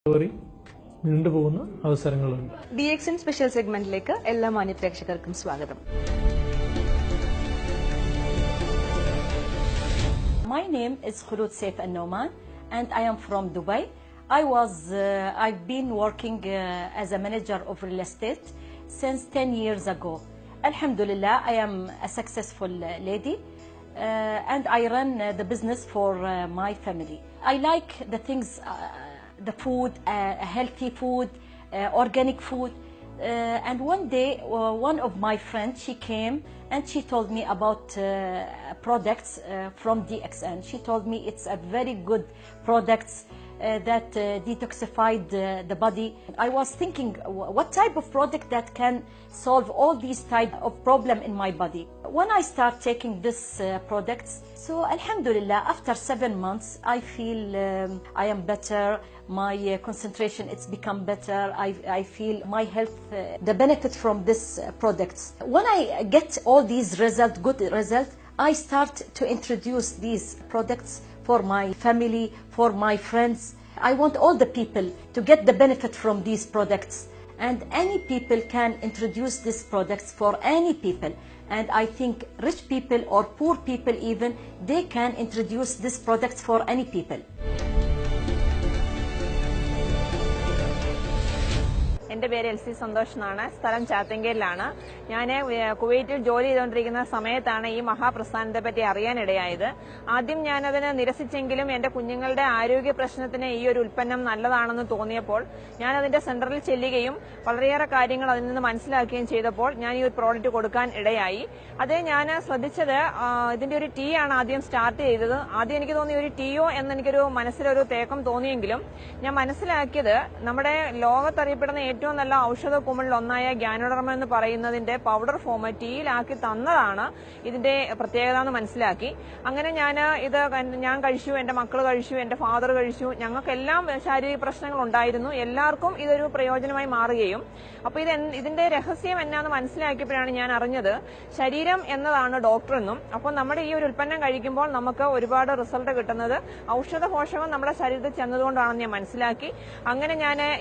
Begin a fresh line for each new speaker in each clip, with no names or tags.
നീണ്ടുപോകുന്ന അവസരങ്ങളുണ്ട്.
DXN special സെഗ്മെന്റിലേക്ക് എല്ലാ മാന്യ പ്രേക്ഷകർക്കും സ്വാഗതം.
My name is Khulud Saif Al-Noman and I am from Dubai. I've been working as a manager of real estate since 10 years ago. Alhamdulillah, I am a successful lady and I run the business for my family. I like the things, the food, healthy food, organic food. And one day, one of my friends, she came and she told me about products from DXN. She told me it's a very good products that detoxified the body. I was thinking, what type of product that can solve all these type of problem in my body? When I start taking this products, so Alhamdulillah, after 7 months, I feel I am better. My concentration, it's become better. I feel my health, the benefit from this products. When I get all these results, good results, I start to introduce these products for my family, for my friends. I want all the people to get the benefit from these products. And any people can introduce these products for any people. And I think rich people or poor people even, they can introduce these products for any people.
എൻ്റെ പേര് LC Santhosh എന്നാണ്. സ്ഥലം ചാത്തങ്കേലിലാണ്. ഞാൻ കുവൈറ്റിൽ ജോലി ചെയ്തുകൊണ്ടിരിക്കുന്ന സമയത്താണ് ഈ മഹാപ്രസ്ഥാനത്തെ പറ്റി അറിയാനിടയായത്. ആദ്യം ഞാനതിനെ നിരസിച്ചെങ്കിലും എൻ്റെ കുഞ്ഞുങ്ങളുടെ ആരോഗ്യ പ്രശ്നത്തിന് ഈ ഒരു ഉൽപ്പന്നം നല്ലതാണെന്ന് തോന്നിയപ്പോൾ ഞാൻ അതിന്റെ സെന്ററിൽ ചെല്ലുകയും വളരെയേറെ കാര്യങ്ങൾ അതിൽ നിന്ന് മനസ്സിലാക്കുകയും ചെയ്തപ്പോൾ ഞാൻ ഈ ഒരു പ്രോഡക്റ്റ് കൊടുക്കാൻ ഇടയായി. അത് ഞാൻ ശ്രദ്ധിച്ചത് ഇതിന്റെ ഒരു ടീ ആണ് ആദ്യം സ്റ്റാർട്ട് ചെയ്തത്. ആദ്യം എനിക്ക് തോന്നി ഒരു ടീയോ എന്നെനിക്കൊരു മനസ്സിലൊരു തേക്കം തോന്നിയെങ്കിലും ഞാൻ മനസ്സിലാക്കിയത് നമ്മുടെ ലോകത്തറിയപ്പെടുന്ന ഏറ്റവും നല്ല ഔഷധ കുമിളിൽ ഒന്നായ ഗ്യാനോഡർമ എന്ന് പറയുന്നതിന്റെ പൗഡർ ഫോം ടീയിലാക്കി തന്നതാണ് ഇതിന്റെ പ്രത്യേകത എന്ന് മനസ്സിലാക്കി. അങ്ങനെ ഞാൻ കഴിച്ചു, എന്റെ മക്കൾ കഴിച്ചു, എന്റെ ഫാദർ കഴിച്ചു. ഞങ്ങൾക്കെല്ലാം ശാരീരിക പ്രശ്നങ്ങൾ ഉണ്ടായിരുന്നു. എല്ലാവർക്കും ഇതൊരു പ്രയോജനമായി മാറുകയും അപ്പൊ ഇതിന്റെ രഹസ്യം എന്നാന്ന് മനസ്സിലാക്കിയപ്പോഴാണ് ഞാൻ അറിഞ്ഞത് ശരീരം എന്നതാണ് ഡോക്ടർ എന്നും. അപ്പോൾ നമ്മുടെ ഈ ഒരു ഉൽപ്പന്നം കഴിക്കുമ്പോൾ നമുക്ക് ഒരുപാട് റിസൾട്ട് കിട്ടുന്നത് ഔഷധ പോഷകം നമ്മുടെ ശരീരത്തിൽ ചെന്നതുകൊണ്ടാണെന്ന് ഞാൻ മനസ്സിലാക്കി. അങ്ങനെ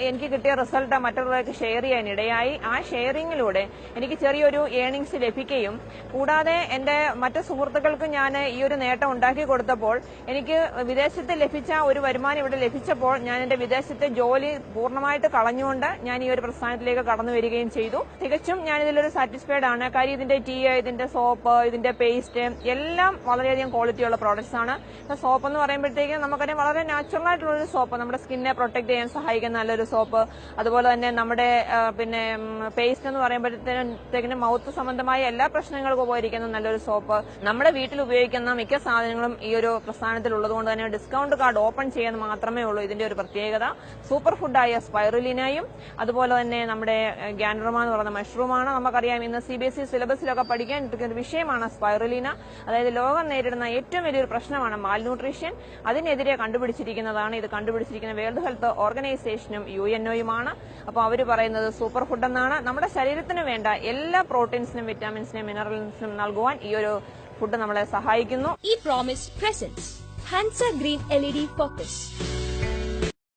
എനിക്ക് കിട്ടിയ റിസൾട്ട് മറ്റുള്ളവർക്ക് ഷെയർ ചെയ്യാൻ ഇടയായി. ആ ഷെയറിങ്ങിലൂടെ എനിക്ക് ചെറിയൊരു ഏർണിങ്സ് ലഭിക്കുകയും കൂടാതെ എന്റെ മറ്റു സുഹൃത്തുക്കൾക്ക് ഞാൻ ഈ ഒരു നേട്ടം ഉണ്ടാക്കി കൊടുത്തപ്പോൾ എനിക്ക് വിദേശത്ത് ലഭിച്ച ഒരു വരുമാനം ഇവിടെ ലഭിച്ചപ്പോൾ ഞാൻ എന്റെ വിദേശത്തെ ജോലി പൂർണ്ണമായിട്ട് കളഞ്ഞുകൊണ്ട് ഞാൻ ഈ ഒരു പ്രസ്ഥാനത്തിലേക്ക് കടന്നു വരികയും ചെയ്തു. തികച്ചും ഞാൻ ഇതിലൊരു സാറ്റിസ്ഫൈഡ് ആണ്. കാര്യം ഇതിന്റെ ടീ, ഇതിന്റെ സോപ്പ്, ഇതിന്റെ പേസ്റ്റ് എല്ലാം വളരെയധികം ക്വാളിറ്റിയുള്ള പ്രോഡക്ട്സ് ആണ്. സോപ്പ് എന്ന് പറയുമ്പോഴത്തേക്കും നമുക്കറിയാം വളരെ നാച്ചുറൽ ആയിട്ടുള്ളൊരു സോപ്പ്, നമ്മുടെ സ്കിന്നെ പ്രൊട്ടക്ട് ചെയ്യാൻ സഹായിക്കുന്ന നല്ലൊരു സോപ്പ്. അതുപോലെ തന്നെ നമ്മുടെ പേസ്റ്റ് എന്ന് പറയുമ്പോഴത്തേക്കും മൗത്ത് സംബന്ധമായ എല്ലാ പ്രശ്നങ്ങൾക്കും ഉപകരിക്കുന്ന നല്ലൊരു സോപ്പ്. നമ്മുടെ വീട്ടിൽ ഉപയോഗിക്കുന്ന മിക്ക സാധനങ്ങളും ഈ ഒരു പ്രസ്ഥാനത്തിൽ ഉള്ളതുകൊണ്ട് തന്നെ ഡിസ്കൗണ്ട് കാർഡ് ഓപ്പൺ ചെയ്യാൻ മാത്രമേ ഉള്ളൂ ഇതിന്റെ ഒരു പ്രത്യേകത. സൂപ്പർ ഫുഡായ സ്പൈറുലിനയും അതുപോലെ തന്നെ നമ്മുടെ ഗ്യാൻഡ്രോമ എന്ന് പറയുന്ന മഷ്റൂമാണ്. നമുക്കറിയാം ഇന്ന് CBSE സിലബസിലൊക്കെ പഠിക്കാൻ ഇരിക്കുന്ന വിഷയമാണ് സ്പൈറുലിന. അതായത് ലോകം നേരിടുന്ന ഏറ്റവും വലിയൊരു പ്രശ്നമാണ് മാൽന്യൂട്രീഷൻ. അതിനെതിരെ കണ്ടുപിടിച്ചിരിക്കുന്നതാണ്. ഇത് കണ്ടുപിടിച്ചിരിക്കുന്ന വേൾഡ് ഹെൽത്ത് ഓർഗനൈസേഷനും UNOയുമാണ്. അപ്പോൾ അവര് പറയുന്നത് സൂപ്പർ ഫുഡ് എന്നാണ്. നമ്മുടെ ശരീരത്തിന് വേണ്ട എല്ലാ പ്രോട്ടീൻസിനും വിറ്റാമിൻസിനും മിനറൽസിനും നൽകുവാൻ ഈ ഒരു ഫുഡ് നമ്മളെ സഹായിക്കുന്നു.
E-Promise presents Hansa Green LED Focus.